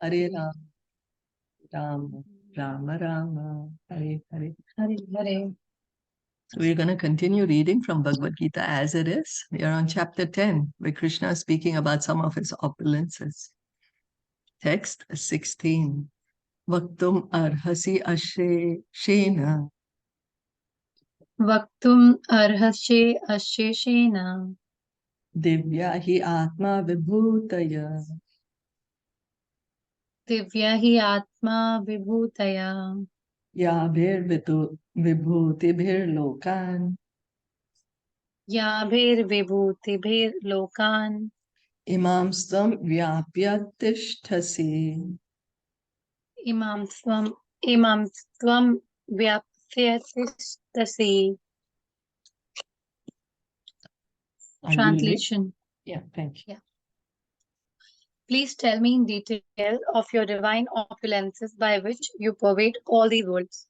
Hare Ram, Ram Rama Rama, Hare Hare. Hare Hare. So we're going to continue reading from Bhagavad Gita as it is. We are on chapter 10, where Krishna is speaking about some of his opulences. Text 16. Vaktum arhasi asheshena Vaktum arhashe asheshena divya hi atma vibhutaya divya hi atma vibhutaya yabhir vibhutibhir lokan yabhir vibhutibhir lokan imamstam vyapya tishthasi. imam tvam vyapsyatistasi. Are you ready? Translation. Yeah, thank you. Please tell me in detail of your divine opulences by which you pervade all these worlds.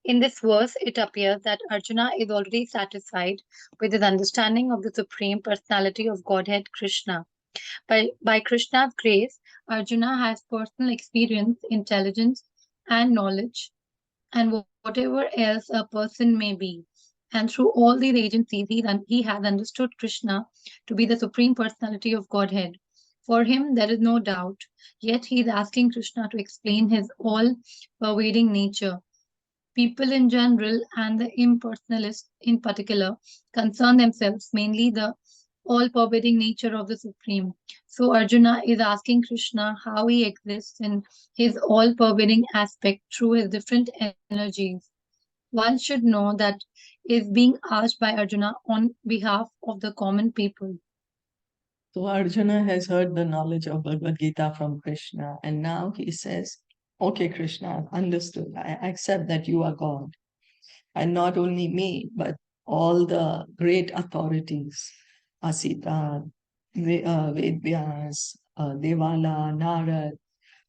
In this verse, it appears that Arjuna is already satisfied with his understanding of the Supreme Personality of Godhead Krishna. By Krishna's grace, Arjuna has personal experience, intelligence, and knowledge, and whatever else a person may be. And through all these agencies, he has understood Krishna to be the Supreme Personality of Godhead. For him, there is no doubt, yet he is asking Krishna to explain his all pervading nature. People in general and the impersonalists in particular concern themselves mainly the all-pervading nature of the Supreme. So Arjuna is asking Krishna how he exists in his all-pervading aspect through his different energies. One should know that is being asked by Arjuna on behalf of the common people. So Arjuna has heard the knowledge of Bhagavad Gita from Krishna, and now he says, okay, Krishna, I've understood. I accept that you are God. And not only me, but all the great authorities, Asita, Vedvyas, Devala, Narad,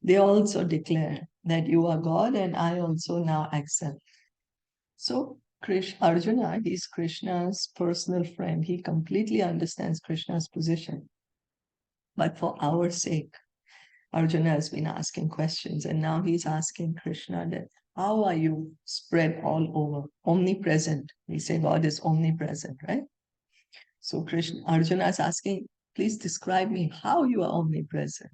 they also declare that you are God, and I also now accept. So Arjuna, he's Krishna's personal friend. He completely understands Krishna's position. But for our sake, Arjuna has been asking questions, and now he's asking Krishna that how are you spread all over, omnipresent? We say God is omnipresent, right? So Arjuna is asking, please describe me how you are omnipresent,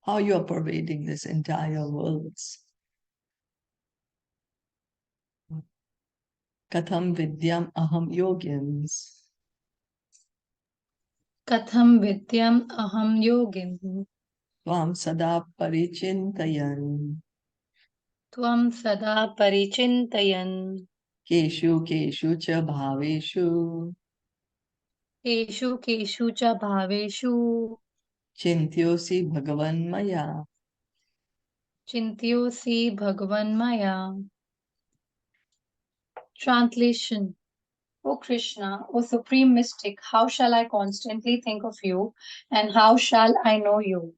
how you are pervading this entire world. Katham vidyam aham yogins. Katham vidyam aham yogin. Tvam sada parichintayan. Tvam sada parichintayan. Keshu keshu cha bhaveshu. Keshu keshu cha bhaveshu. Chintyosi bhagavan maya. Chintyosi bhagavan maya. Translation. O Krishna, O Supreme Mystic, how shall I constantly think of you, and how shall I know you?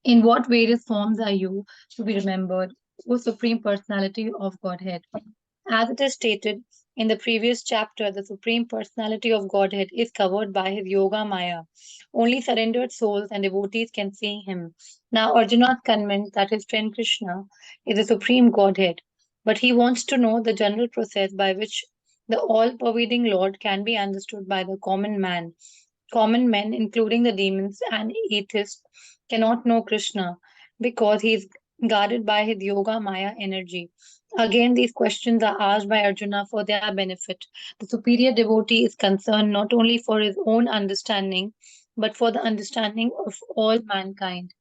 In what various forms are you to be remembered, O Supreme Personality of Godhead? As it is stated in the previous chapter, the Supreme Personality of Godhead is covered by his Yoga Maya. Only surrendered souls and devotees can see him. Now, Arjuna is convinced that his friend Krishna is the Supreme Godhead, but he wants to know the general process by which the all pervading Lord can be understood by the common man. Common men, including the demons and atheists, cannot know Krishna because he is guarded by his Yoga Maya energy. Again, these questions are asked by Arjuna for their benefit. The superior devotee is concerned not only for his own understanding, but for the understanding of all mankind.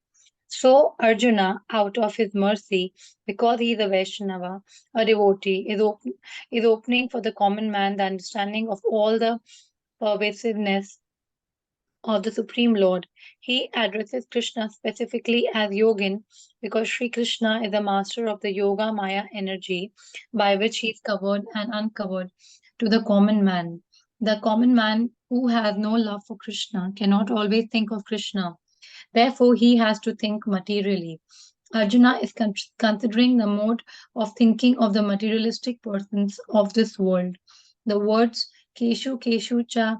So, Arjuna, out of his mercy, because he is a Vaishnava, a devotee, is opening for the common man the understanding of all the pervasiveness of the Supreme Lord. He addresses Krishna specifically as Yogin because Sri Krishna is the master of the Yoga Maya energy by which he is covered and uncovered to the common man. The common man who has no love for Krishna cannot always think of Krishna. Therefore, he has to think materially. Arjuna is considering the mode of thinking of the materialistic persons of this world. The words Keshu Keshu Cha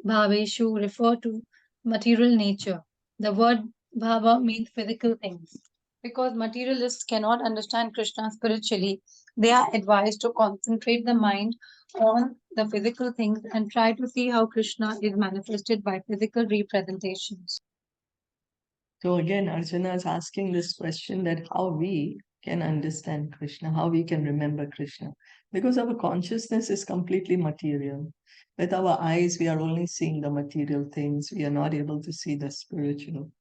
Bhaveshu refer to material nature. The word bhava means physical things. Because materialists cannot understand Krishna spiritually, they are advised to concentrate the mind on the physical things and try to see how Krishna is manifested by physical representations. So again, Arjuna is asking this question that how we can understand Krishna, how we can remember Krishna. Because our consciousness is completely material. With our eyes, we are only seeing the material things. We are not able to see the spiritual.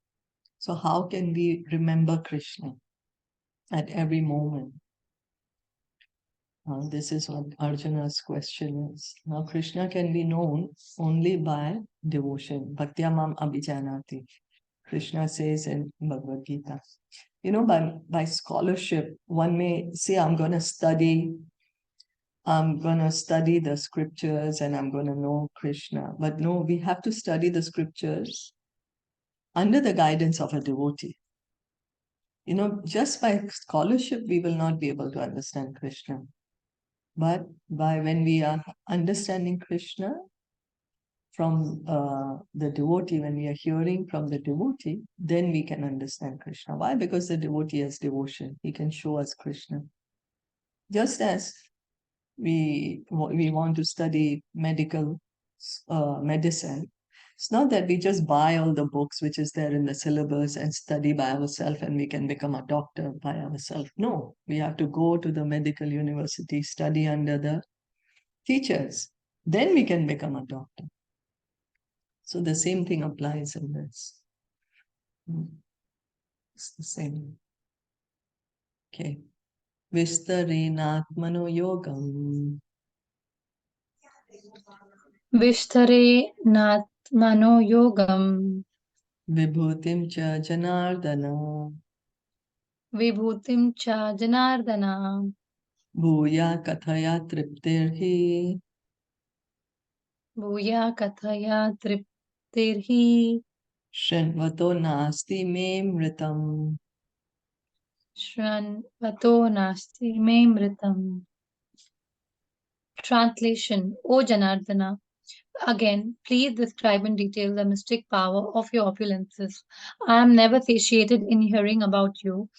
So how can we remember Krishna at every moment? This is what Arjuna's question is. Now, Krishna can be known only by devotion. Bhaktyamam abhijanati. Krishna says in Bhagavad Gita. You know, by scholarship, one may say, I'm going to study the scriptures and I'm going to know Krishna. But no, we have to study the scriptures under the guidance of a devotee. You know, just by scholarship, we will not be able to understand Krishna. But when we are understanding Krishna from the devotee, when we are hearing from the devotee, then we can understand Krishna. Why? Because the devotee has devotion. He can show us Krishna. Just as we want to study medicine, it's not that we just buy all the books which is there in the syllabus and study by ourselves and we can become a doctor by ourselves. No, we have to go to the medical university, study under the teachers. Then we can become a doctor. So the same thing applies in this. It's the same. Okay. Vistarenatmano yogam Vishtare natmano yogam vibhutim cha janardana vibhutim cha janardana bhuya kathaya triptirhi bhuya kathaya triptirhi shrinvato nasti me mritam. shranvato nasti me mritam. Translation: O Janardana, again, please describe in detail the mystic power of your opulences. I am never satiated in hearing about you,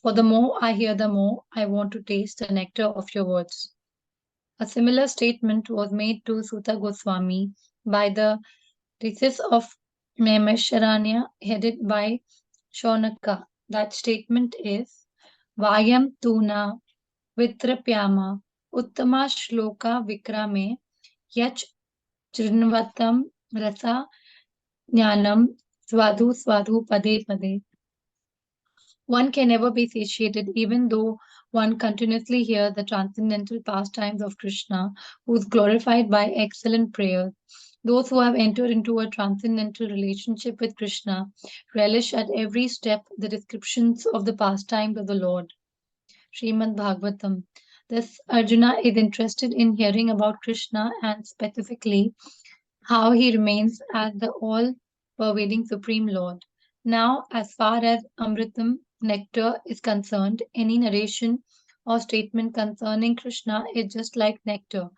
for the more I hear, the more I want to taste the nectar of your words. A similar statement was made to Sutta Goswami by the thesis of Naimisharanya headed by Shaunaka. That statement is Vayam tuna vitrapyama uttama shloka vikrame yach Chrinvatam rasa jnanam svadhu svadhu pade pade. One can never be satiated even though one continuously hears the transcendental pastimes of Krishna, who is glorified by excellent prayers. Those who have entered into a transcendental relationship with Krishna relish at every step the descriptions of the pastimes of the Lord. Srimad Bhagavatam. Thus, Arjuna is interested in hearing about Krishna and specifically how he remains as the all pervading Supreme Lord. Now, as far as Amritam nectar is concerned, any narration or statement concerning Krishna is just like nectar,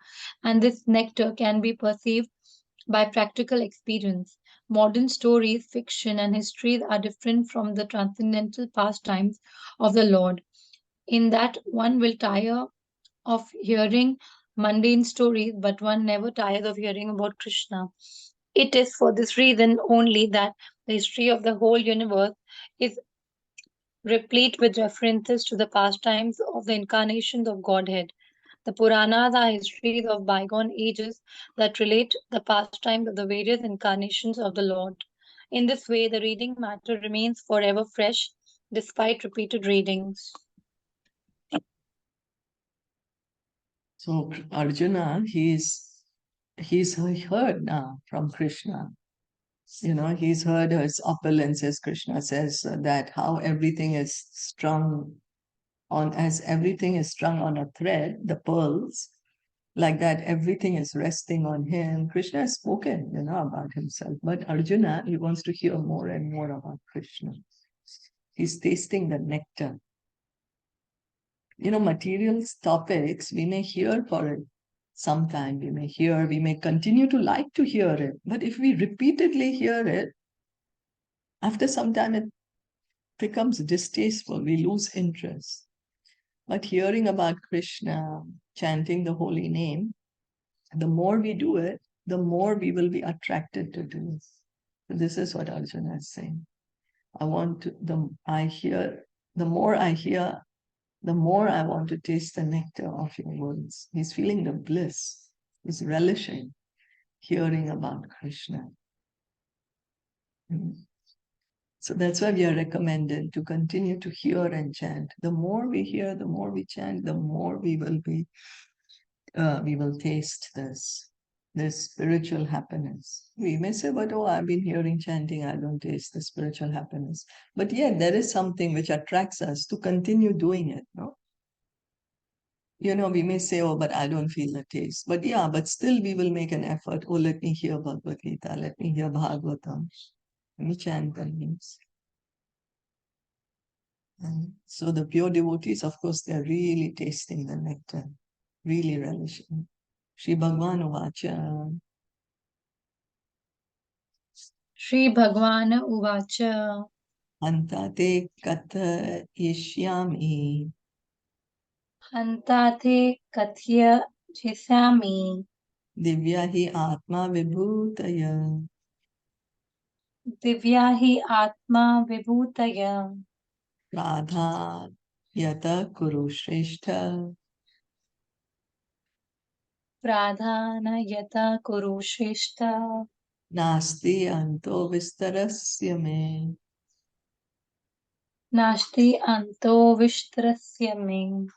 and this nectar can be perceived by practical experience. Modern stories, fiction, and histories are different from the transcendental pastimes of the Lord, in that one will tire of hearing mundane stories, but one never tires of hearing about Krishna. It is for this reason only that the history of the whole universe is replete with references to the pastimes of the incarnations of Godhead. The Puranas are histories of bygone ages that relate the pastimes of the various incarnations of the Lord. In this way, the reading matter remains forever fresh despite repeated readings. So Arjuna, he's heard now from Krishna. You know, he's heard his opulences. Krishna says that how everything is strung as everything is strung on a thread, the pearls, like that, everything is resting on him. Krishna has spoken, you know, about himself. But Arjuna, he wants to hear more and more about Krishna. He's tasting the nectar. You know, material topics, we may hear for it. Sometime we may continue to like to hear it. But if we repeatedly hear it, After some time, it becomes distasteful. We lose interest. But hearing about Krishna, chanting the holy name, the more we do it, the more we will be attracted to do it. So this is what Arjuna is saying. The more I hear, the more I want to taste the nectar of your words. He's feeling the bliss. He's relishing hearing about Krishna. So that's why we are recommended to continue to hear and chant. The more we hear, the more we chant, the more we will taste this spiritual happiness. We may say, but oh, I've been hearing chanting, I don't taste the spiritual happiness. But yet there is something which attracts us to continue doing it, no? We may say, oh, but I don't feel the taste. But yeah, but still we will make an effort. Oh, let me hear Bhagavad Gita, let me hear Bhagavatam, let me chant the names. And so the pure devotees, of course, they're really tasting the nectar, really relishing. Shri Bhagavan Vacha. Shri Bhagwan Uvacha Antate kathayishyami Hantate Kathya Jisami divya hi atma vibhutaya Divyahi Atma Vibhutaya radha yata kuru shrestha Pradhana Yata Kuru Shrishta nasti anto vistarasya me. Nashti Anto Vishtrasya Me.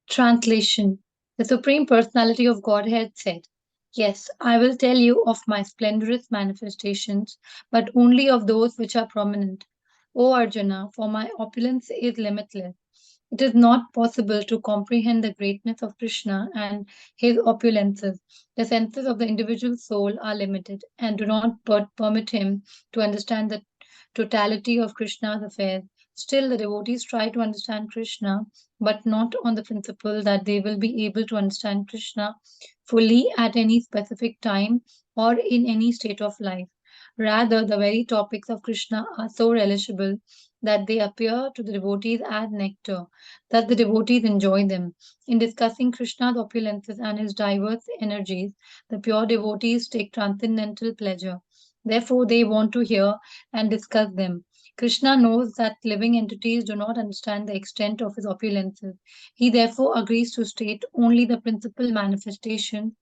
Translation. The Supreme Personality of Godhead said, Yes, I will tell you of my splendorous manifestations, but only of those which are prominent. O Arjuna, for my opulence is limitless. It is not possible to comprehend the greatness of Krishna and his opulences. The senses of the individual soul are limited and do not permit him to understand the totality of Krishna's affairs. Still, the devotees try to understand Krishna, but not on the principle that they will be able to understand Krishna fully at any specific time or in any state of life. Rather, the very topics of Krishna are so relishable that they appear to the devotees as nectar, that the devotees enjoy them. In discussing Krishna's opulences and his diverse energies, the pure devotees take transcendental pleasure. Therefore, they want to hear and discuss them. Krishna knows that living entities do not understand the extent of his opulences. He therefore agrees to state only the principal manifestation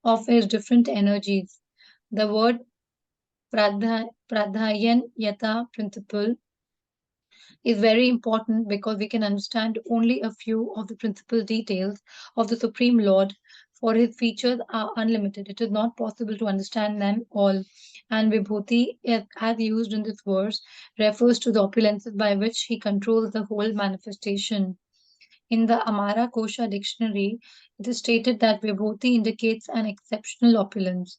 of his different energies. The word pradhayan yata principle is very important because we can understand only a few of the principal details of the Supreme Lord, for his features are unlimited. It is not possible to understand them all. And Vibhuti, as used in this verse, refers to the opulences by which he controls the whole manifestation. In the Amara Kosha dictionary, it is stated that Vibhuti indicates an exceptional opulence.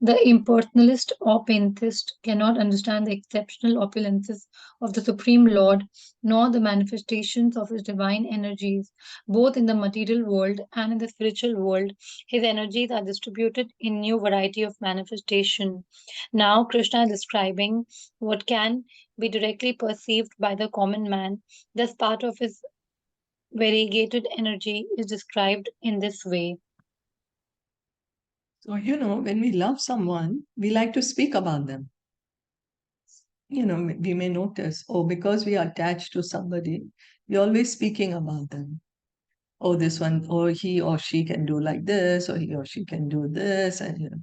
The impersonalist or pantheist cannot understand the exceptional opulences of the Supreme Lord nor the manifestations of his divine energies. Both in the material world and in the spiritual world, his energies are distributed in new variety of manifestation. Now Krishna is describing what can be directly perceived by the common man. Thus part of his variegated energy is described in this way. So, when we love someone, we like to speak about them. We may notice, oh, because we are attached to somebody, we're always speaking about them. Oh, this one, or he or she can do like this, or he or she can do this. And,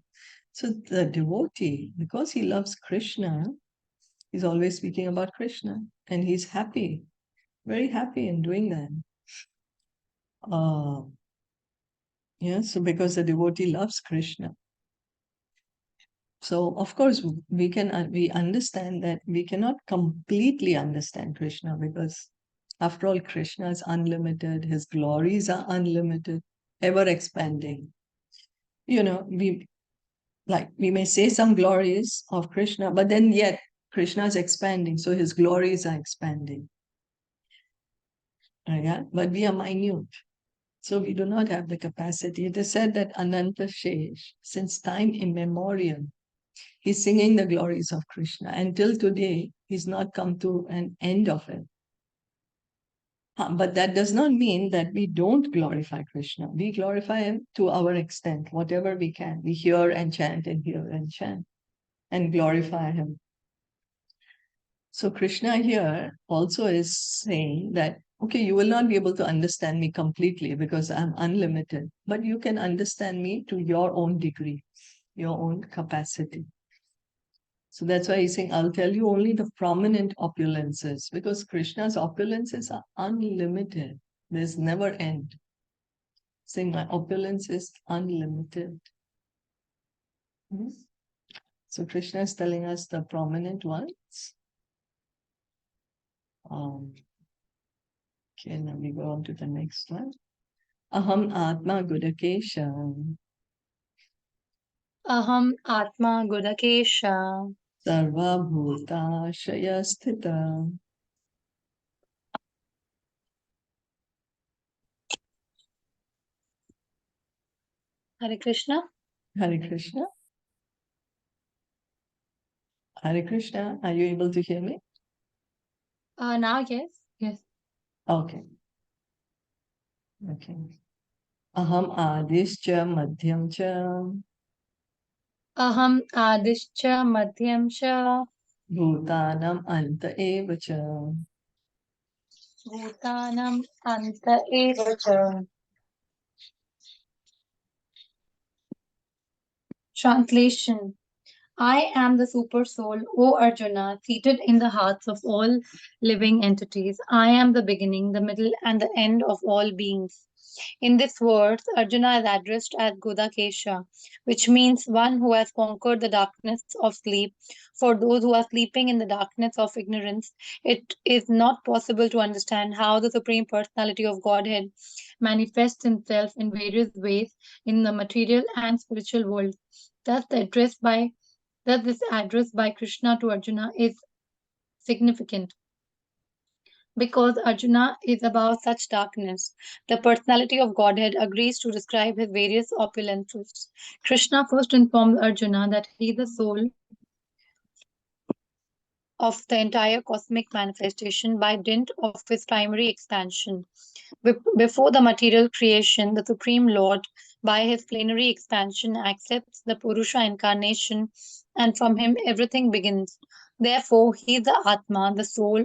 so the devotee, because he loves Krishna, he's always speaking about Krishna, and he's happy, very happy in doing that. So because the devotee loves Krishna. So of course we understand that we cannot completely understand Krishna, because after all, Krishna is unlimited, his glories are unlimited, ever expanding. We may say some glories of Krishna, but then yet Krishna is expanding, so his glories are expanding. Yeah? But we are minute. So we do not have the capacity. It is said that Ananta Shesh, since time immemorial, He's singing the glories of Krishna. Until today, he's not come to an end of it. But that does not mean that we don't glorify Krishna. We glorify him to our extent, whatever we can. We hear and chant and hear and chant and glorify him. So Krishna here also is saying that, okay, you will not be able to understand me completely because I'm unlimited, but you can understand me to your own degree, your own capacity. So that's why he's saying, I'll tell you only the prominent opulences, because Krishna's opulences are unlimited. There's never end. Saying my opulence is unlimited. So Krishna is telling us the prominent ones. Okay, now we go on to the next one. Aham Atma Gudakesha. Aham Atma Gudakesha. Sarva Bhuta Shayasthita. Hare Krishna. Hare Krishna. Hare Krishna. Are you able to hear me? Now, yes. Yes. Okay. Okay. Aham Adischa Madhyam Cha. Aham Adishcha Madhyam Cha. Bhutanam Anta Eva Cha. Bhutanam Anta Eva Cha. Translation. I am the Supersoul, O Arjuna, seated in the hearts of all living entities. I am the beginning, the middle, and the end of all beings. In this verse, Arjuna is addressed as Gudakesha, which means one who has conquered the darkness of sleep. For those who are sleeping in the darkness of ignorance, it is not possible to understand how the Supreme Personality of Godhead manifests himself in various ways in the material and spiritual world. Thus, this address by Krishna to Arjuna is significant because Arjuna is above such darkness. The personality of Godhead agrees to describe his various opulences. Krishna first informs Arjuna that he is the soul of the entire cosmic manifestation by dint of his primary expansion. Before the material creation, the Supreme Lord, by his plenary expansion, accepts the Purusha incarnation, and from him everything begins. Therefore, he is the Atma, the soul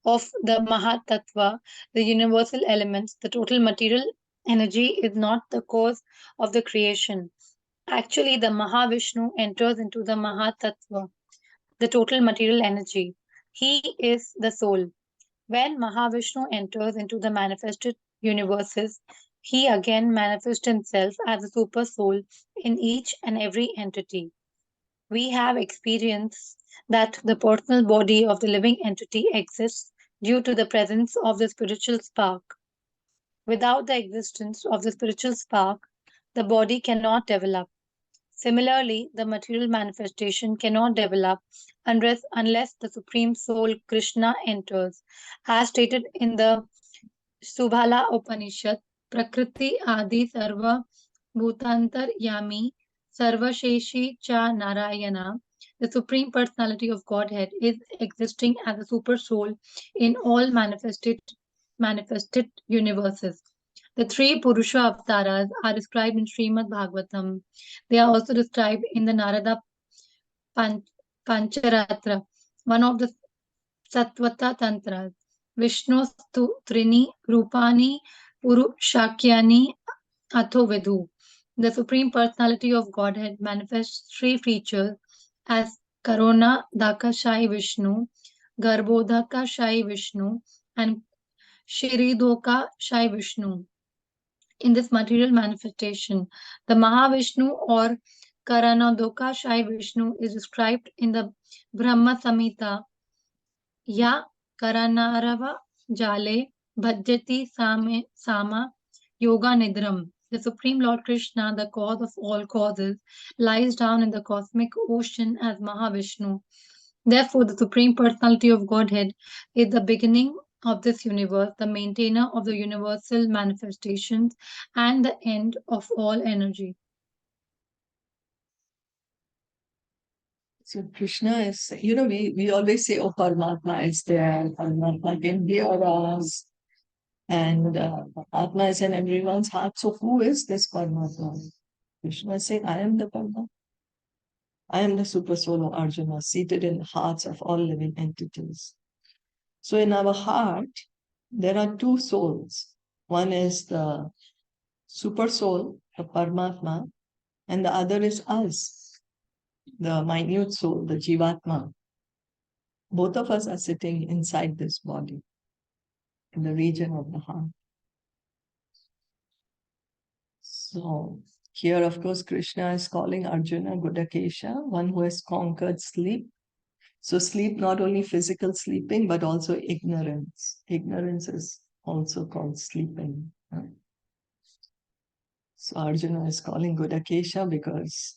of the Mahatattva, the universal elements. The total material energy is not the cause of the creation. Actually, the Mahavishnu enters into the Mahatattva, the total material energy. He is the soul. When Mahavishnu enters into the manifested universes, he again manifests himself as a super soul in each and every entity. We have experienced that the personal body of the living entity exists due to the presence of the spiritual spark. Without the existence of the spiritual spark, the body cannot develop. Similarly, the material manifestation cannot develop unless the Supreme Soul Krishna enters. As stated in the Subhala Upanishad, Prakriti Adi Sarva Bhutantar Yami Sarvasheshi Cha Narayana. The Supreme Personality of Godhead is existing as a super soul in all manifested universes. The three Purusha avatars are described in Srimad Bhagavatam. They are also described in the Narada Pancharatra, one of the Satvata Tantras. Vishnu Trini Rupani Purushakyani Atho Vidhu. The Supreme Personality of Godhead manifests three features as Karona Dakashai Vishnu, Garbhodaka Shai Vishnu, and Shiridoka Shai Vishnu. In this material manifestation, the Mahavishnu or Karanadoka Shai Vishnu is described in the Brahma Samhita Ya Karanarava Jale Bhajati Sama Yoga Nidram. The Supreme Lord Krishna, the cause of all causes, lies down in the cosmic ocean as Mahavishnu. Therefore, the Supreme Personality of Godhead is the beginning of this universe, the maintainer of the universal manifestations, and the end of all energy. So Krishna is, we always say, oh, Paramatma is there, Paramatma can hear us, and Atma is in everyone's heart. So who is this Paramatma? Krishna is saying, I am the Paramatma. I am the Supersoul of Arjuna, seated in the hearts of all living entities. So in our heart, there are two souls. One is the Supersoul, the Paramatma, and the other is us, the minute soul, the Jivatma. Both of us are sitting inside this body, in the region of the heart. So here, of course, Krishna is calling Arjuna Gudakesha, one who has conquered sleep. So sleep, not only physical sleeping, but also ignorance. Ignorance is also called sleeping. So Arjuna is calling Gudakesha because,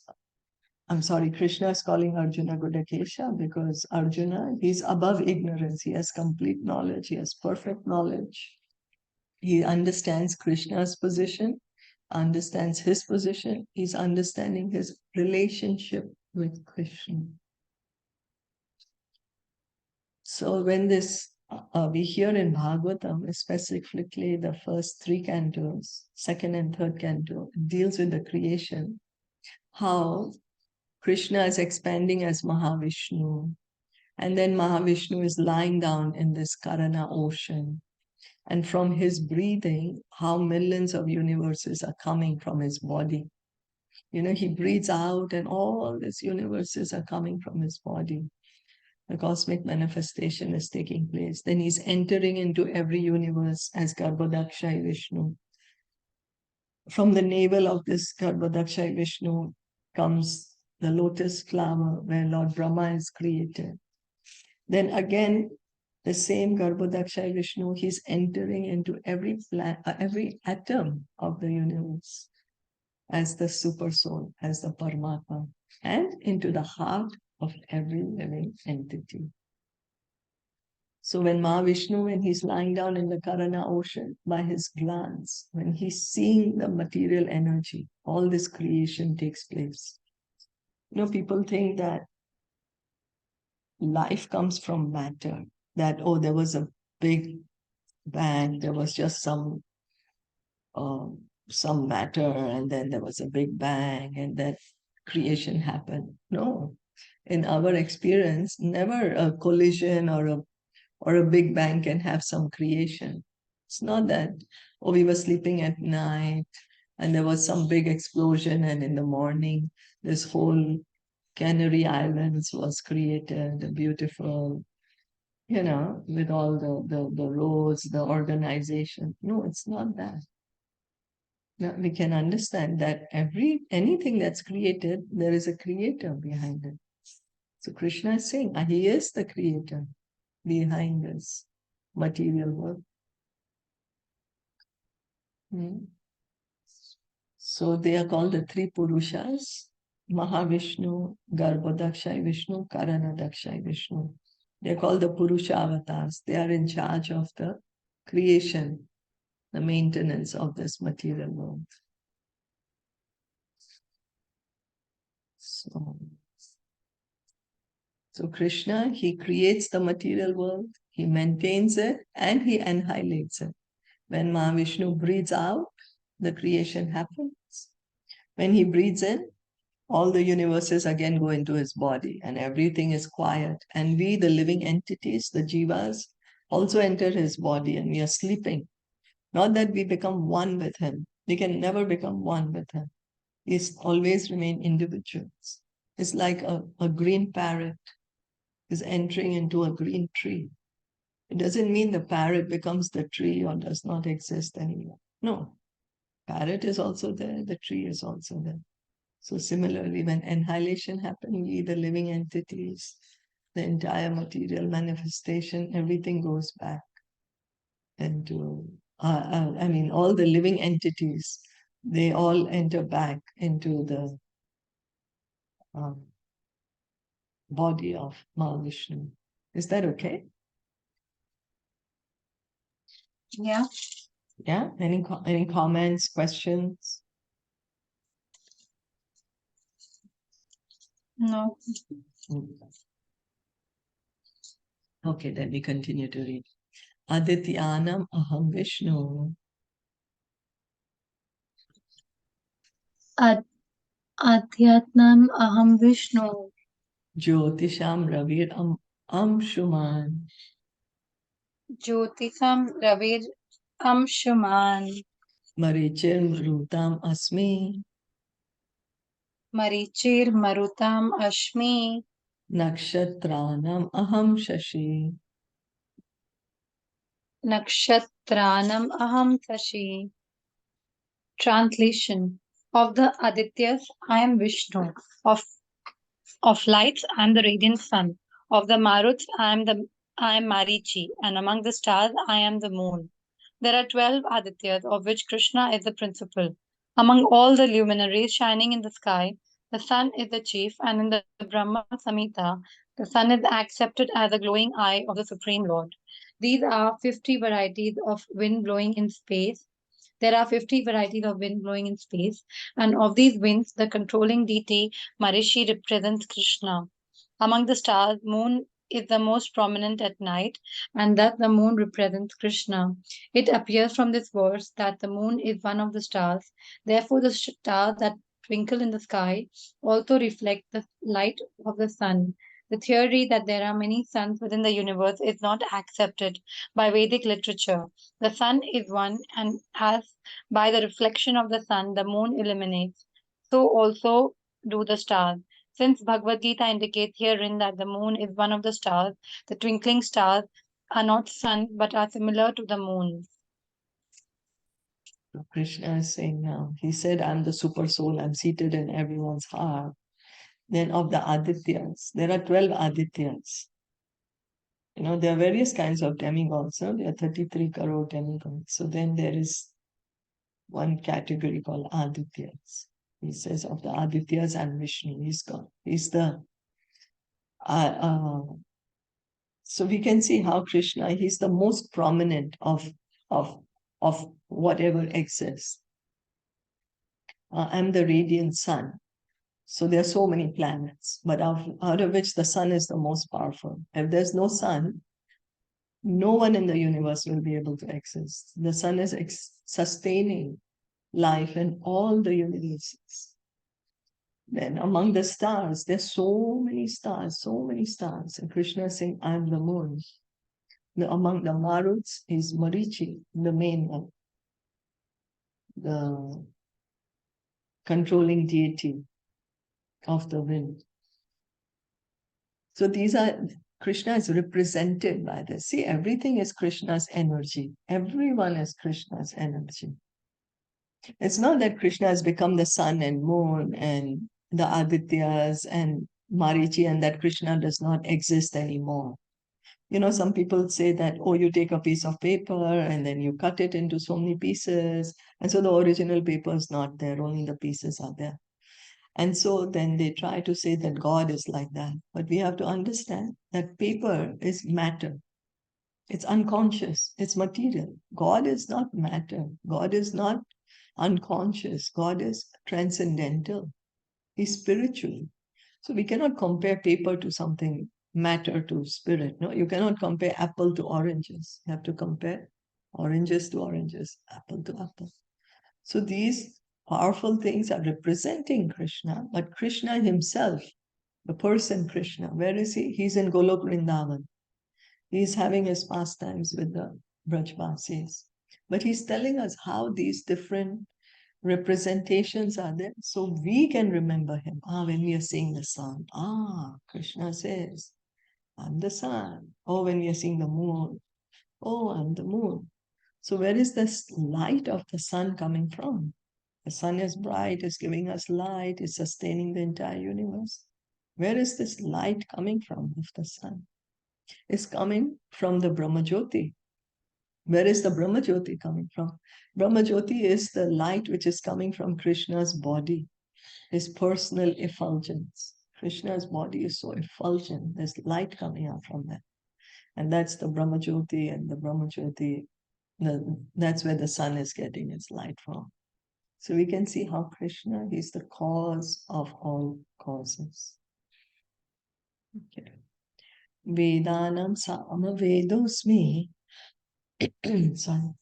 Krishna is calling Arjuna Gudakesha because Arjuna, he's above ignorance. He has complete knowledge. He has perfect knowledge. He understands Krishna's position, understands his position. He's understanding his relationship with Krishna. So when we hear in Bhagavatam, specifically the first three cantos, second and third canto, it deals with the creation, how Krishna is expanding as Mahavishnu, and then Mahavishnu is lying down in this Karana ocean. And from his breathing, how millions of universes are coming from his body. He breathes out and all these universes are coming from his body. The cosmic manifestation is taking place. Then he's entering into every universe as Garbhodakshay Vishnu. From the navel of this Garbhodakshay Vishnu comes the lotus flower where Lord Brahma is created. Then again, the same Garbhodakshay Vishnu, he's entering into every atom of the universe as the Supersoul, as the Paramatma, and into the heart of every living entity. So when Mahavishnu, when he's lying down in the Karana ocean, by his glance, when he's seeing the material energy, all this creation takes place. People think that life comes from matter, that, oh, there was a big bang, there was just some matter, and then there was a big bang, and that creation happened. No, in our experience, never a collision or a big bang can have some creation. It's not that, oh, we were sleeping at night and there was some big explosion, and in the morning, this whole Canary Islands was created, beautiful, with all the roads, the organization. No, it's not that. Now, we can understand that anything that's created, there is a creator behind it. So Krishna is saying, he is the creator behind this material world. So they are called the three Purushas: Mahavishnu, Garbhodakshay Vishnu, Karanadakshay Vishnu. They are called the Purusha avatars. They are in charge of the creation, the maintenance of this material world. So Krishna, he creates the material world, he maintains it, and he annihilates it. When Mahavishnu breathes out, the creation happens. When he breathes in, all the universes again go into his body and everything is quiet. And we, the living entities, the jivas, also enter his body and we are sleeping. Not that we become one with him. We can never become one with him. We always remain individuals. It's like a green parrot is entering into a green tree. It doesn't mean the parrot becomes the tree or does not exist anymore. No, parrot is also there, the tree is also there. So similarly, when annihilation happens, we, the living entities, the entire material manifestation, everything goes back into, all the living entities, they all enter back into the body of Mahavishnu. Is that okay? Yeah. Yeah. Any comments, questions? No. Okay, then we continue to read. Adityanam aham Vishnu. Adhyatnam aham Vishnu. Jyotisham ravir amshuman. Jyotisam Ravir Amshuman. Marichir mrutam asmi. Marichir Marutam Ashmi. Nakshatranam aham shashi. Nakshatranam aham Tashi. Translation. Of the Adityas, I am Vishnu. Of lights, I am the radiant sun. Of the Maruts, I am Marichi, and among the stars, I am the moon. There are 12 Adityas, of which Krishna is the principal. Among all the luminaries shining in the sky, the sun is the chief, and in the Brahma Samhita, the sun is accepted as a glowing eye of the Supreme Lord. These are 50 varieties of wind blowing in space. There are 50 varieties of wind blowing in space, and of these winds, the controlling deity Marishi represents Krishna. Among the stars, moon is the most prominent at night, and thus the moon represents Krishna. It appears from this verse that the moon is one of the stars. Therefore, the stars that twinkle in the sky also reflect the light of the sun. The theory that there are many suns within the universe is not accepted by Vedic literature. The sun is one, and as by the reflection of the sun the moon illuminates, so also do the stars. Since Bhagavad Gita indicates herein that the moon is one of the stars, the twinkling stars are not sun but are similar to the moon. So Krishna is saying now, he said, I'm the super soul, I'm seated in everyone's heart. Then of the Adityas, there are 12 Adityas. There are various kinds of demigods. No? There are 33 crore demigods. So then there is one category called Adityas. He says of the Adityas and Vishnu, he's God. He's the so we can see how Krishna, he's the most prominent of of whatever exists. I'm the radiant sun. So there are so many planets, but out of which the sun is the most powerful. If there's no sun, no one in the universe will be able to exist. The sun is sustaining life in all the universes. Then among the stars, there's so many stars, so many stars. And Krishna is saying, I'm the moon. Among the Maruts is Marichi, the main one, the controlling deity of the wind. So these are, Krishna is represented by this. See, everything is Krishna's energy. Everyone is Krishna's energy. It's not that Krishna has become the sun and moon and the Adityas and Marichi and that Krishna does not exist anymore. Some people say that, oh, you take a piece of paper and then you cut it into so many pieces. And so the original paper is not there, only the pieces are there. And so then they try to say that God is like that. But we have to understand that paper is matter. It's unconscious. It's material. God is not matter. God is not unconscious. God is transcendental. He's spiritual. So we cannot compare paper to something, matter to spirit. No, you cannot compare apple to oranges. You have to compare oranges to oranges, apple to apple. So these powerful things are representing Krishna, but Krishna himself, the person Krishna, where is he? He's in Golok Vrindavan. He's having his pastimes with the Brajvasis. But he's telling us how these different representations are there so we can remember him. When we are seeing the sun, Krishna says, I'm the sun. When we are seeing the moon, I'm the moon. So where is this light of the sun coming from? The sun is bright, is giving us light, is sustaining the entire universe. Where is this light coming from of the sun? It's coming from the Brahmajyoti. Where is the Brahmajyoti coming from? Brahmajyoti is the light which is coming from Krishna's body, his personal effulgence. Krishna's body is so effulgent, there's light coming out from that. And that's the Brahmajyoti, and the Brahmajyoti, that's where the sun is getting its light from. So we can see how Krishna is the cause of all causes. Okay. Vedanam Samavedosmi. Sorry.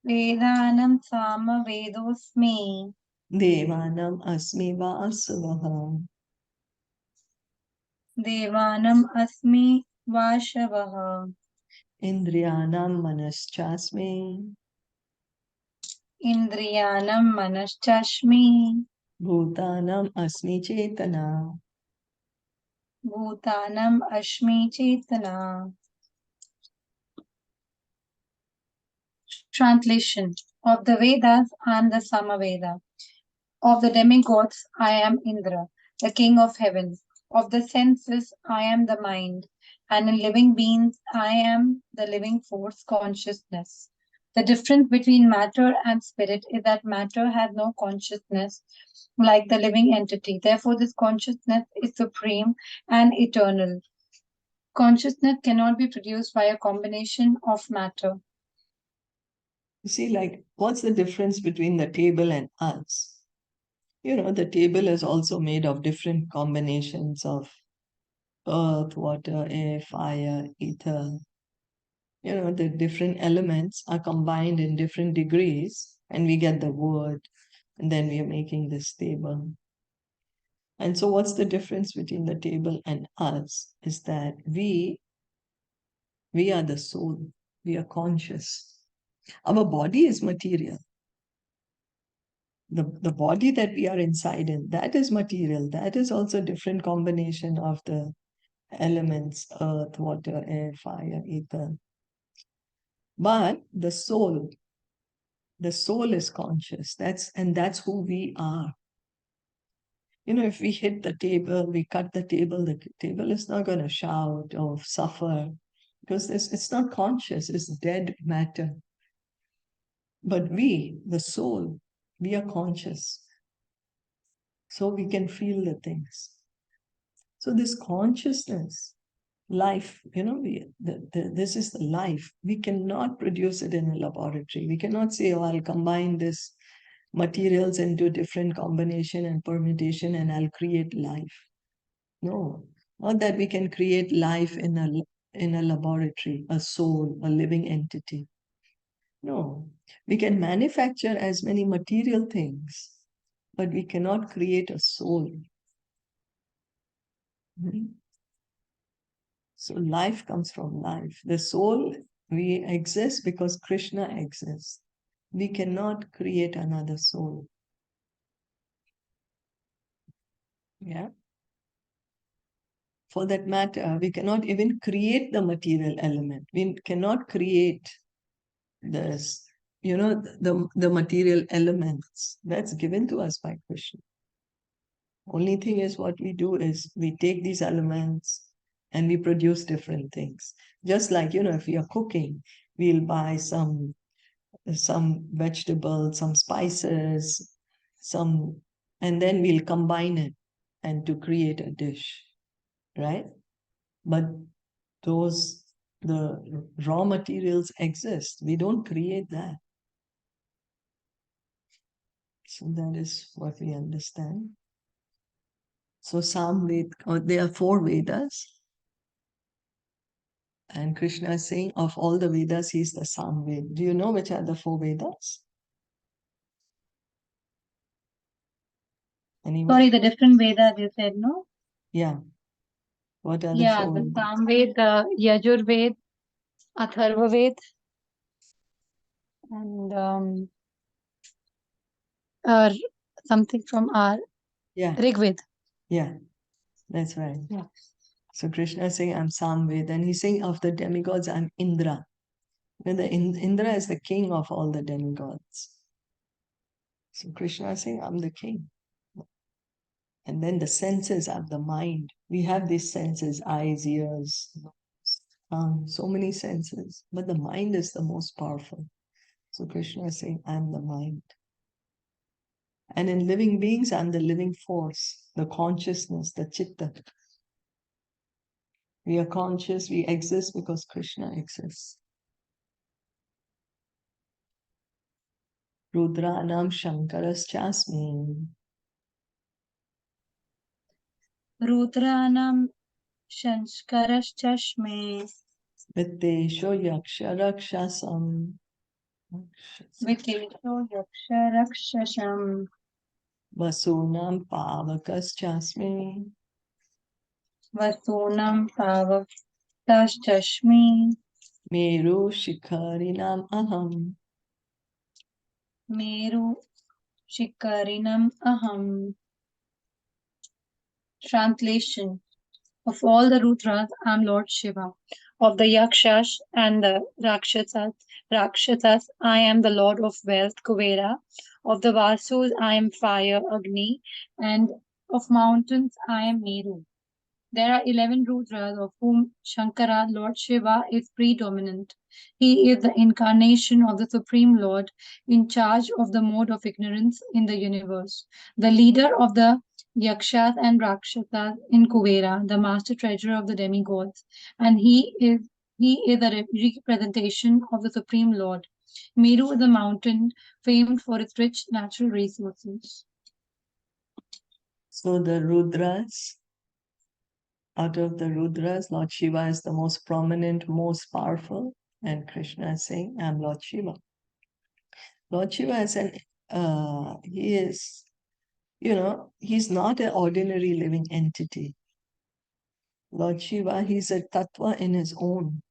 Vedanam Sama Vedosmi. Devanam Asmi Vasavaha. Devanam Asmi Vashavaha. Indriyanam Manaschasmi. Indriyanam Manaschashmi. Bhutanam Asmi Chetana. Bhutanam Ashmi Chetana. Translation of the Vedas I am the Samaveda. Of the demigods I am Indra, the king of heaven. Of the senses I am the mind. And in living beings I am the living force consciousness. The difference between matter and spirit is that matter has no consciousness like the living entity. Therefore, this consciousness is supreme and eternal. Consciousness cannot be produced by a combination of matter. You see, like, what's the difference between the table and us? The table is also made of different combinations of earth, water, air, fire, ether. The different elements are combined in different degrees, and we get the wood, and then we are making this table. And so, what's the difference between the table and us is that we are the soul, we are conscious. Our body is material. The body that we are inside in, that is material. That is also a different combination of the elements, earth, water, air, fire, ether. But the soul is conscious. That's who we are. If we hit the table, we cut the table is not going to shout or suffer because it's not conscious, it's dead matter. But we, the soul, we are conscious. So we can feel the things. So this consciousness, life, this is the life. We cannot produce it in a laboratory. We cannot say, oh, I'll combine this materials into different combination and permutation and I'll create life. No, not that we can create life in a laboratory, a soul, a living entity. No, we can manufacture as many material things, but we cannot create a soul. Mhm. So life comes from life. The soul, we exist because Krishna exists. We cannot create another soul. Yeah. For that matter, we cannot even create the material element. We cannot create this, the material elements. That's given to us by Krishna. Only thing is what we do is we take these elements and we produce different things. Just like, if we are cooking, we'll buy some vegetables, some spices, and then we'll combine it and to create a dish, right? But the raw materials exist. We don't create that. So that is what we understand. So there are 4 Vedas. And Krishna is saying of all the Vedas, he's the Samved. Do you know which are the 4 Vedas? Anyone? Sorry, the different Vedas you said, no? Yeah. What are the Yeah, 4 the Vedas? Samved, the Yajurved, Atharvaved, and uh, something from our Yeah, Rigved. yeah, that's right. Yeah. So Krishna is saying, I'm Samved. And he's saying of the demigods, I'm Indra. Indra is the king of all the demigods. So Krishna is saying, I'm the king. And then the senses are the mind. We have these senses, eyes, ears, so many senses. But the mind is the most powerful. So Krishna is saying, I'm the mind. And in living beings, I'm the living force, the consciousness, the chitta. We are conscious, we exist because Krishna exists. Rudranam Shankaras Chasmi. Rudranam Shankarashchashme Vitesho Yaksha Rakshasam. Vitesho Yaksharakshasham Vasunam Pavakaschasmi. Vasunam Pavakashchashmi Meru Shikharinam Aham. Meru Shikarinam Aham. Translation. Of all the Rudras, I am Lord Shiva. Of the Yakshas and the Rakshasas, I am the Lord of Wealth, Kuvera. Of the Vasus, I am Fire, Agni. And of mountains, I am Meru. There are 11 Rudras, of whom Shankara, Lord Shiva, is predominant. He is the incarnation of the Supreme Lord in charge of the mode of ignorance in the universe, the leader of the Yakshas and Rakshasas in Kuvera, the master treasurer of the demigods, and he is a representation of the Supreme Lord. Meru is a mountain famed for its rich natural resources. So the Rudras, out of the Rudras, Lord Shiva is the most prominent, most powerful, and Krishna is saying, I'm Lord Shiva. Lord Shiva is he is, he's not an ordinary living entity. Lord Shiva, he's a tattva in his own.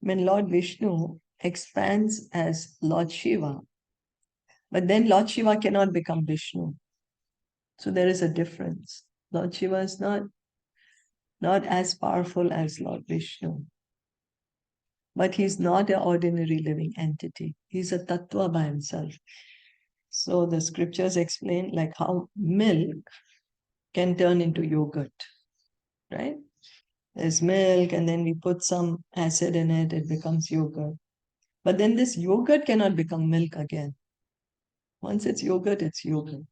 When Lord Vishnu expands as Lord Shiva, but then Lord Shiva cannot become Vishnu. So there is a difference. Lord Shiva is not as powerful as Lord Vishnu. But he's not an ordinary living entity. He's a tattva by himself. So the scriptures explain like how milk can turn into yogurt, right? There's milk and then we put some acid in it, it becomes yogurt. But then this yogurt cannot become milk again. Once it's yogurt, it's yogurt.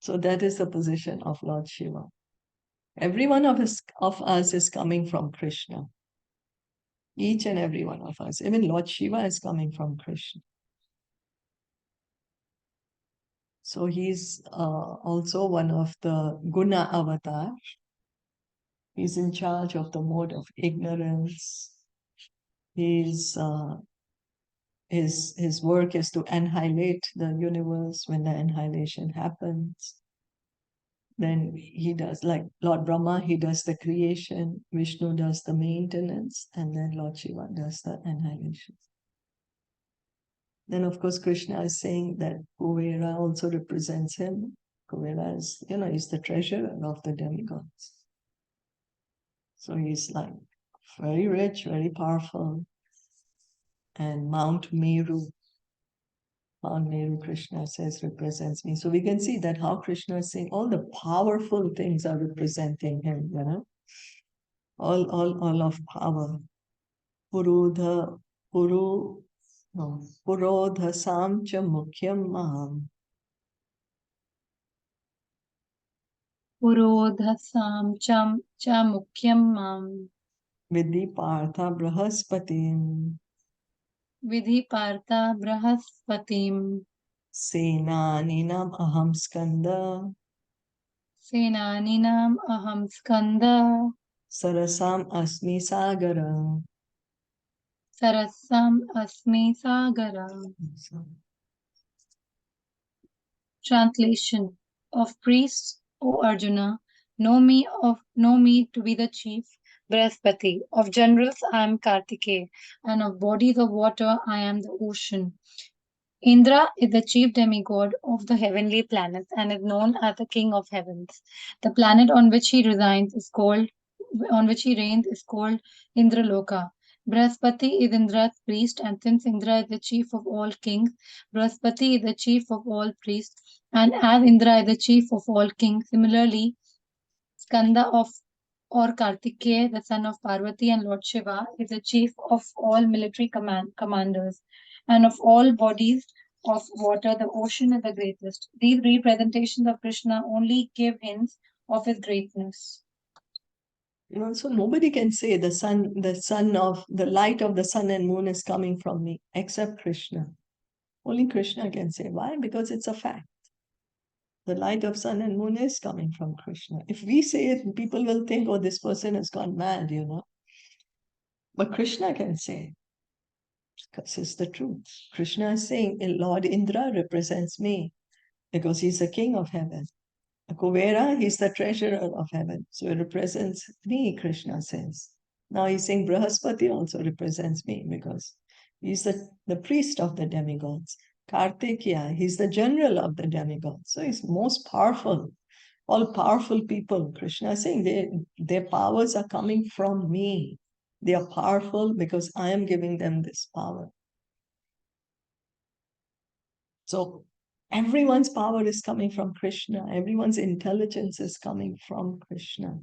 So that is the position of Lord Shiva. Every one of us is coming from Krishna. Each and every one of us. Even Lord Shiva is coming from Krishna. So he's also one of the Guna avatar. He's in charge of the mode of ignorance. His work is to annihilate the universe. When the annihilation happens, then he does, like Lord Brahma, he does the creation, Vishnu does the maintenance, and then Lord Shiva does the annihilation. Then, of course, Krishna is saying that Kuvera also represents him. Kuvera is, he's the treasurer of the demigods. So he's like very rich, very powerful. And Mount Meru, Krishna says, represents me. So we can see that how Krishna is saying all the powerful things are representing him, all of power. Purodha Sam cha mukhyam maham. Purodhasam cha mukhyam mam. Vidhi Partha Brahaspatim. Vidhi Partha Brahaspatim. Senaninam aham skanda. Senaninam aham skanda. Sarasam asmi sagara. Sarasam asmi sagara. Translation. Of priests, O Arjuna, know me to be the chief Brihaspati. Of generals, I am Kartikeya, and of bodies of water, I am the ocean. Indra is the chief demigod of the heavenly planets and is known as the king of heavens. The planet on which he reigns is called Indraloka. Brihaspati is Indra's priest, and since Indra is the chief of all kings, Brihaspati is the chief of all priests, and as Indra is the chief of all kings, similarly, Skanda of or Kartikeya, the son of Parvati and Lord Shiva, is the chief of all military commanders, and of all bodies of water, the ocean is the greatest. These representations of Krishna only give hints of his greatness. So nobody can say the light of the sun and moon is coming from me except Krishna. Only Krishna can say. Why? Because it's a fact. The light of sun and moon is coming from Krishna. If we say it, people will think, oh, this person has gone mad, But Krishna can say, because it's the truth. Krishna is saying, Lord Indra represents me because he's the king of heaven. Kuvera, he's the treasurer of heaven. So it represents me, Krishna says. Now he's saying Brahaspati also represents me because he's the priest of the demigods. Kartikeya, he's the general of the demigods. So he's most powerful, all powerful people. Krishna is saying their powers are coming from me. They are powerful because I am giving them this power. So everyone's power is coming from Krishna. Everyone's intelligence is coming from Krishna.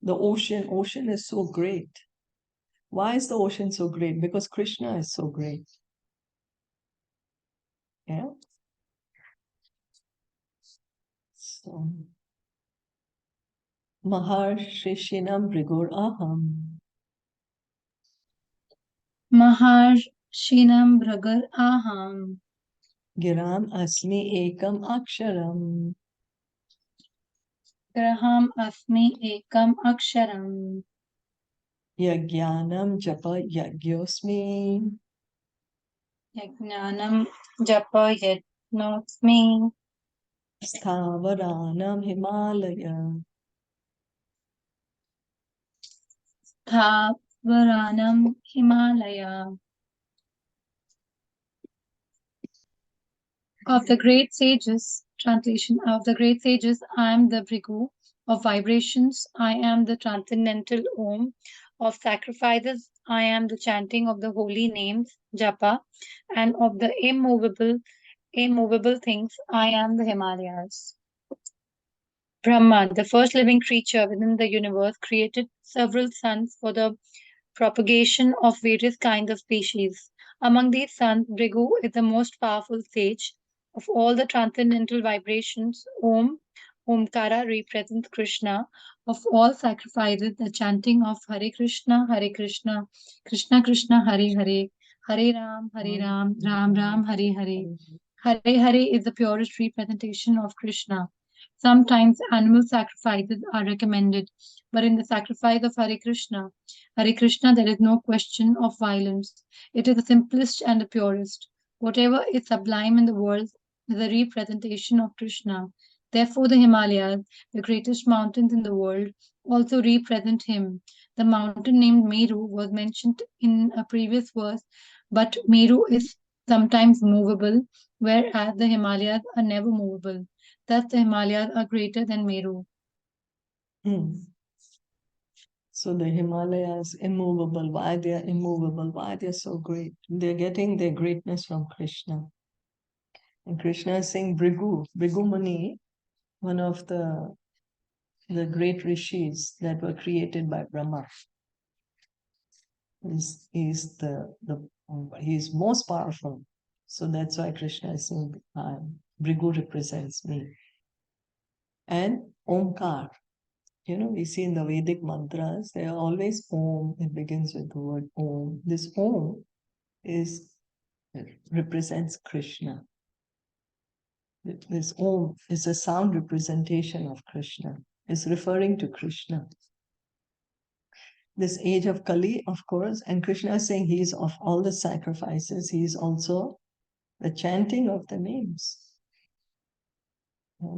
The ocean is so great. Why is the ocean so great? Because Krishna is so great. Yeah. So Maharshishinam Brigur Aham. Maharshinam Bhragar Aham. Giram Asmi Ekam Aksharam. Graham Asmi Ekam Aksharam. Yajnanam Japa Yagyosmi. Yajnanam Japa Yajnosmi. Sthavaranam Himalaya. Varanam Himalaya. Of the great sages, translation of the great sages, I am the Bhrigu of vibrations, I am the transcendental Om of sacrifices, I am the chanting of the holy names, Japa, and of the immovable things, I am the Himalayas. Brahma, the first living creature within the universe, created several suns for the propagation of various kinds of species. Among these suns, Bhrigu is the most powerful sage. Of all the transcendental vibrations, Omkara represents Krishna. Of all sacrifices, the chanting of Hare Krishna, Krishna Krishna, Hare Hare, Hare Ram, Ram Ram, Hare Hare. Hare Hare is the purest representation of Krishna. Sometimes animal sacrifices are recommended, but in the sacrifice of Hare Krishna, there is no question of violence. It is the simplest and the purest. Whatever is sublime in the world is a representation of Krishna. Therefore, the Himalayas, the greatest mountains in the world, also represent him. The mountain named Meru was mentioned in a previous verse, but Meru is sometimes movable, whereas the Himalayas are never movable. Thus, the Himalayas are greater than Meru. So the Himalayas immovable. Why they are immovable? Why they are so great? They're getting their greatness from Krishna. And Krishna is saying Bhrigu Muni, one of the great rishis that were created by Brahma. He's most powerful. So that's why Krishna is saying Bhrigu represents me. And Omkar. We see in the Vedic mantras, they are always Om. It begins with the word Om. This Om represents Krishna. This Om is a sound representation of Krishna. It's referring to Krishna. This age of Kali, of course, and Krishna is saying he is of all the sacrifices, he is also the chanting of the names.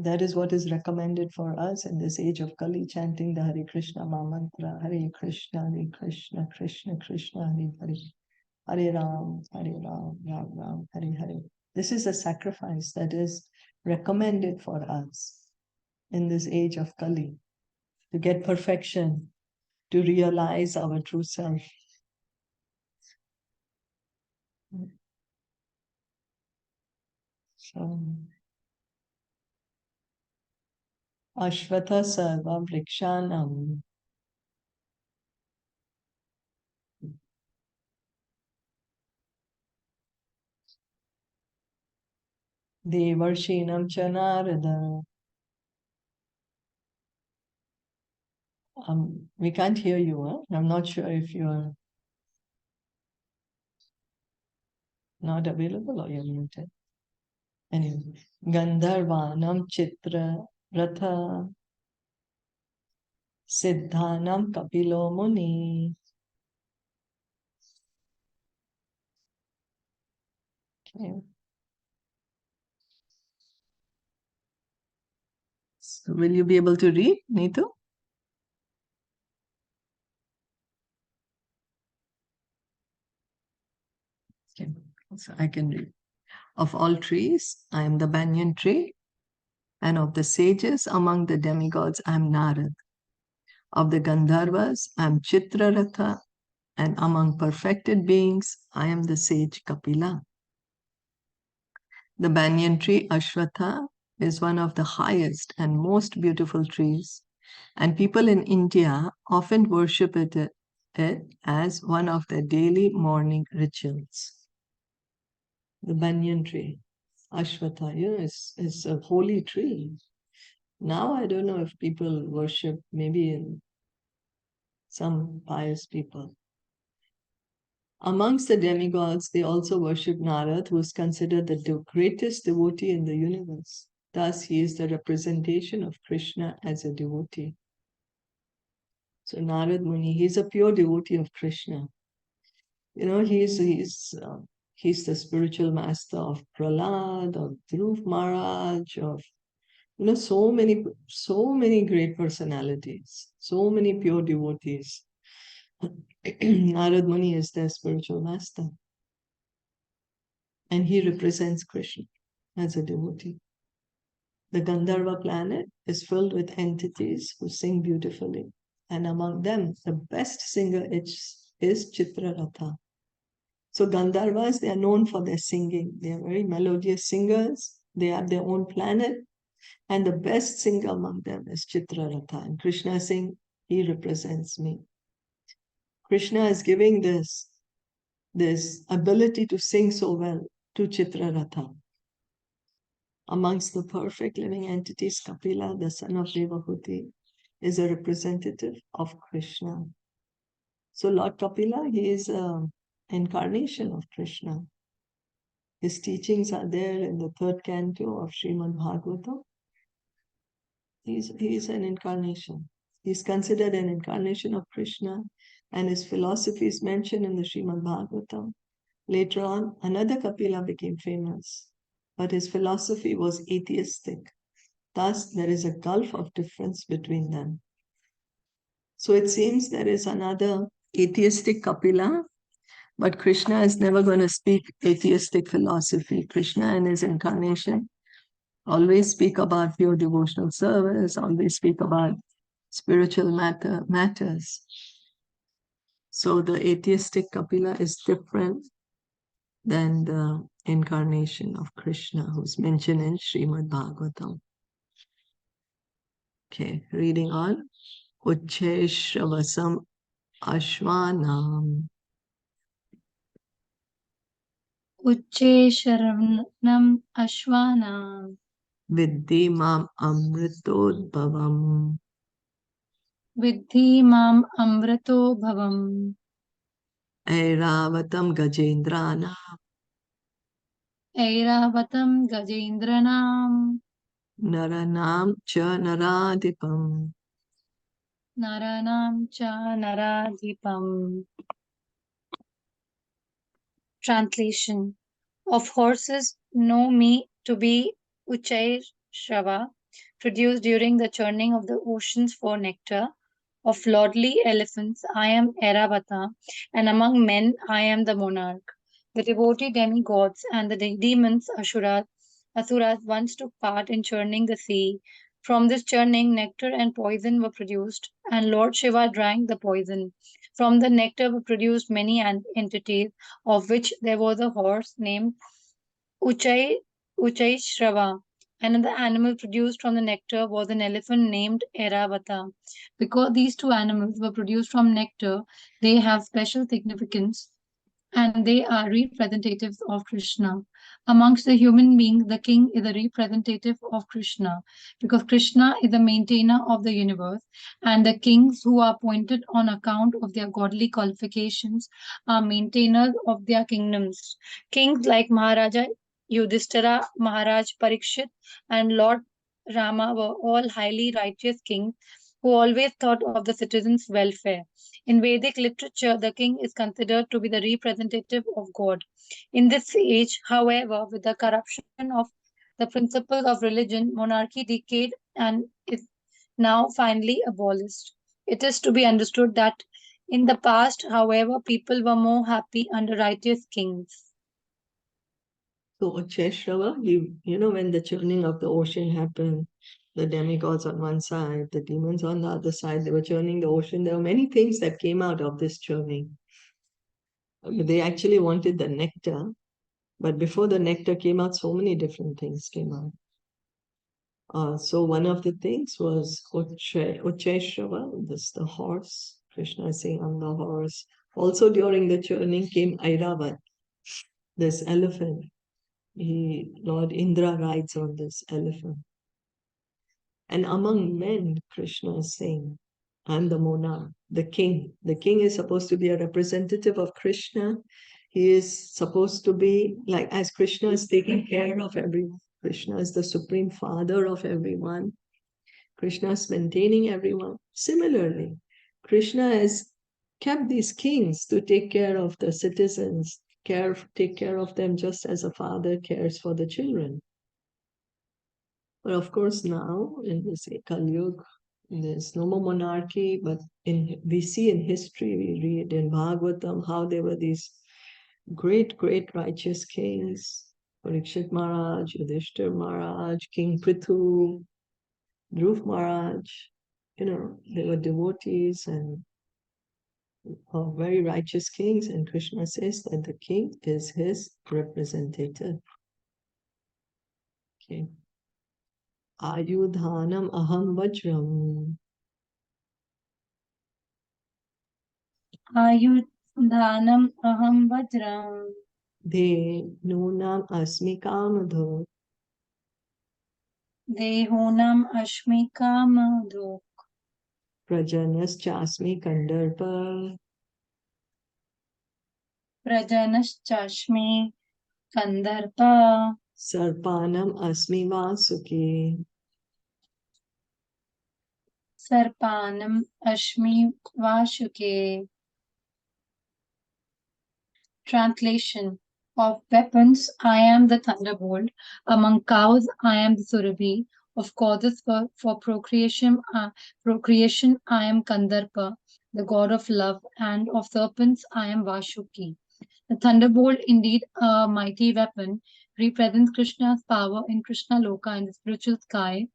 That is what is recommended for us in this age of Kali, chanting the Hare Krishna mantra, Hare Krishna, Krishna Krishna, Hare Hare, Hare Ram, Ram Ram, Hare Hare. This is a sacrifice that is recommended for us in this age of Kali to get perfection, to realize our true self. So, Ashvata Sarva Vrikshanam Devarshinam Chanarada. We can't hear you. Huh? I'm not sure if you're not available or you're muted. Anyway, Gandharvanam Chitra Ratha Siddhanam Kapilo Muni. Okay. So will you be able to read, Neetu? Okay, so I can read. Of all trees, I am the banyan tree, and of the sages among the demigods, I am Narad. Of the Gandharvas, I am Chitraratha, and among perfected beings, I am the sage Kapila. The banyan tree, Ashwatha, is one of the highest and most beautiful trees, and people in India often worship it as one of their daily morning rituals. The banyan tree, Ashwatha, is a holy tree. Now I don't know if people worship, maybe in some pious people. Amongst the demigods, they also worship Narad, who is considered the greatest devotee in the universe. Thus, he is the representation of Krishna as a devotee. So Narad Muni, he's a pure devotee of Krishna. You know, he's the spiritual master of Prahlad, of Dhruv Maharaj, of so many great personalities, so many pure devotees. Narad Muni is their spiritual master, and he represents Krishna as a devotee. The Gandharva planet is filled with entities who sing beautifully, and among them, the best singer is Chitraratha. So Gandharvas, they are known for their singing. They are very melodious singers. They have their own planet, and the best singer among them is Chitraratha. And Krishna is saying, he represents me. Krishna is giving this ability to sing so well to Chitraratha. Amongst the perfect living entities, Kapila, the son of Devahuti, is a representative of Krishna. So Lord Kapila, he is an incarnation of Krishna. His teachings are there in the third canto of Srimad Bhagavatam. He is an incarnation. He is considered an incarnation of Krishna, and his philosophy is mentioned in the Srimad Bhagavatam. Later on, another Kapila became famous, but his philosophy was atheistic. Thus, there is a gulf of difference between them. So it seems there is another atheistic Kapila, but Krishna is never going to speak atheistic philosophy. Krishna in his incarnation always speak about pure devotional service, always speak about spiritual matters. So the atheistic Kapila is different than the incarnation of Krishna, who's mentioned in Srimad Bhagavatam. Okay, reading on. Ucheshravasam Ashwanam Uche Sharanam Ashwanam Viddhi Mam Amritodbhavam Vidhi Mam Amrato Bhavam Airavatam Gajendrana Airavatam Gajendranam Naranam Cha Naradipam. Naranam Cha Naradipam. Translation. Of horses know me to be Uchai Shrava, produced during the churning of the oceans for nectar. Of lordly elephants, I am Airavata, and among men, I am the monarch. The devotee demigods and the demons Asuras once took part in churning the sea. From this churning, nectar and poison were produced, and Lord Shiva drank the poison. From the nectar were produced many entities, of which there was a horse named Uchai Shrava. Another animal produced from the nectar was an elephant named Airavata. Because these two animals were produced from nectar, they have special significance and they are representatives of Krishna. Amongst the human beings, the king is a representative of Krishna because Krishna is the maintainer of the universe, and the kings who are appointed on account of their godly qualifications are maintainers of their kingdoms. Kings like Maharaja Yudhishthira, Maharaj Parikshit, and Lord Rama were all highly righteous kings who always thought of the citizens' welfare. In Vedic literature, the king is considered to be the representative of God. In this age, however, with the corruption of the principles of religion, monarchy decayed and is now finally abolished. It is to be understood that in the past, however, people were more happy under righteous kings. So Ucheshrava, when the churning of the ocean happened, the demigods on one side, the demons on the other side, they were churning the ocean. There were many things that came out of this churning. They actually wanted the nectar, but before the nectar came out, so many different things came out. So one of the things was Ucheshrava, this the horse. Krishna is saying, I'm the horse. Also during the churning came Airavat, this elephant. Lord Indra rides on this elephant. And among men, Krishna is saying, I'm the monarch, the king. The king is supposed to be a representative of Krishna. He is supposed to be like, as Krishna is taking care of everyone. Krishna is the supreme father of everyone. Krishna is maintaining everyone. Similarly, Krishna has kept these kings to take care of the citizens, take care of them just as a father cares for the children. But of course, now in this Kali Yuga, there's no more monarchy, but we see in history, we read in Bhagavatam how there were these great, great righteous kings. Parikshit Maharaj, Yudhishthir Maharaj, King Prithu, Dhruv Maharaj, they were devotees and very righteous kings, and Krishna says that the king is his representative. Okay. Ayudhanam aham vajram. Ayudhanam aham vajram. De nunam asmi kamadho. Dehonam ashmi kamadho. Prajanas chasmi kandarpa. Prajanas chashmi kandarpa. Sarpanam asmi vasuki. Sarpanam ashmi vashuke. Translation of weapons, I am the thunderbolt. Among cows, I am the surabhi. Of causes for procreation, I am Kandarpa, the god of love, and of serpents, I am Vashuki. The thunderbolt, indeed a mighty weapon, represents Krishna's power in Krishna Loka in the spiritual sky.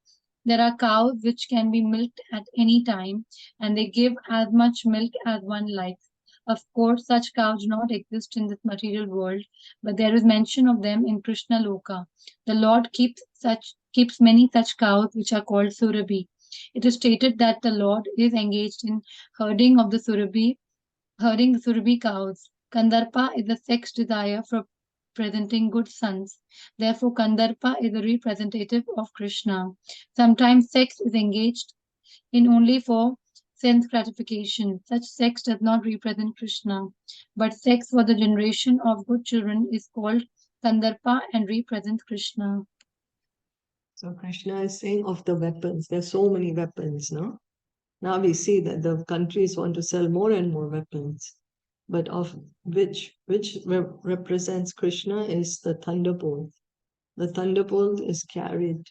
There are cows which can be milked at any time, and they give as much milk as one likes. Of course, such cows do not exist in this material world, but there is mention of them in Krishna Loka. The Lord keeps many such cows which are called Surabhi. It is stated that the Lord is engaged in herding the Surabhi cows. Kandarpa is the sex desire for presenting good sons. Therefore, Kandarpa is a representative of Krishna. Sometimes sex is engaged in only for sense gratification. Such sex does not represent Krishna, but sex for the generation of good children is called Kandarpa and represents Krishna. So Krishna is saying of the weapons, there's so many weapons, no? Now we see that the countries want to sell more and more weapons. But of which represents Krishna is the thunderbolt. The thunderbolt is carried.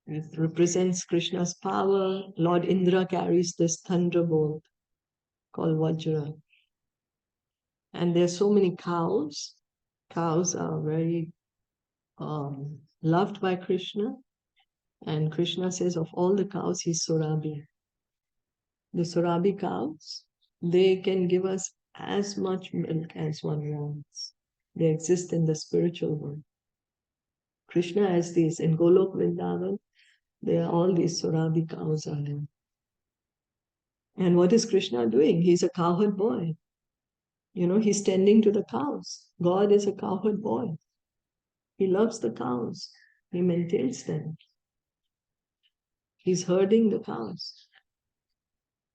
It represents Krishna's power. Lord Indra carries this thunderbolt called Vajra. And there are so many cows. Cows are very loved by Krishna. And Krishna says of all the cows, he's Surabhi. The Surabhi cows, they can give us as much milk as one wants. They exist in the spiritual world. Krishna has these in Golok Vrindavan. There are all these Surabhi cows are there. And what is Krishna doing? He's a cowherd boy. He's tending to the cows. God is a cowherd boy. He loves the cows. He maintains them. He's herding the cows.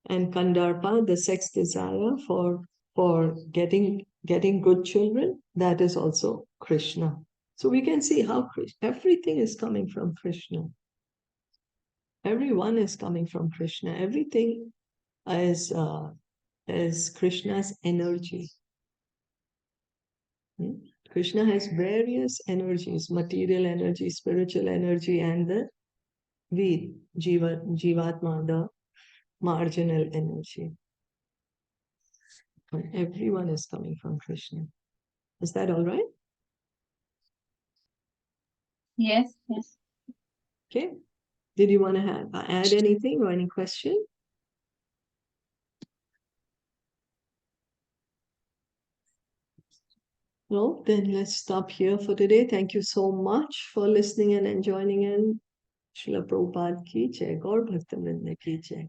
And Kandarpa, the sex desire for for getting good children, that is also Krishna. So we can see how everything is coming from Krishna. Everyone is coming from Krishna. Everything is Krishna's energy. Krishna has various energies: material energy, spiritual energy, and the Jivatma, the marginal energy. And everyone is coming from Krishna. Is that all right? Yes, yes. Okay. Did you want to add anything or any question? No, then let's stop here for today. Thank you so much for listening and joining in. Srila Prabhupada ki jai, Gaur Bhaktivinoda ki jai.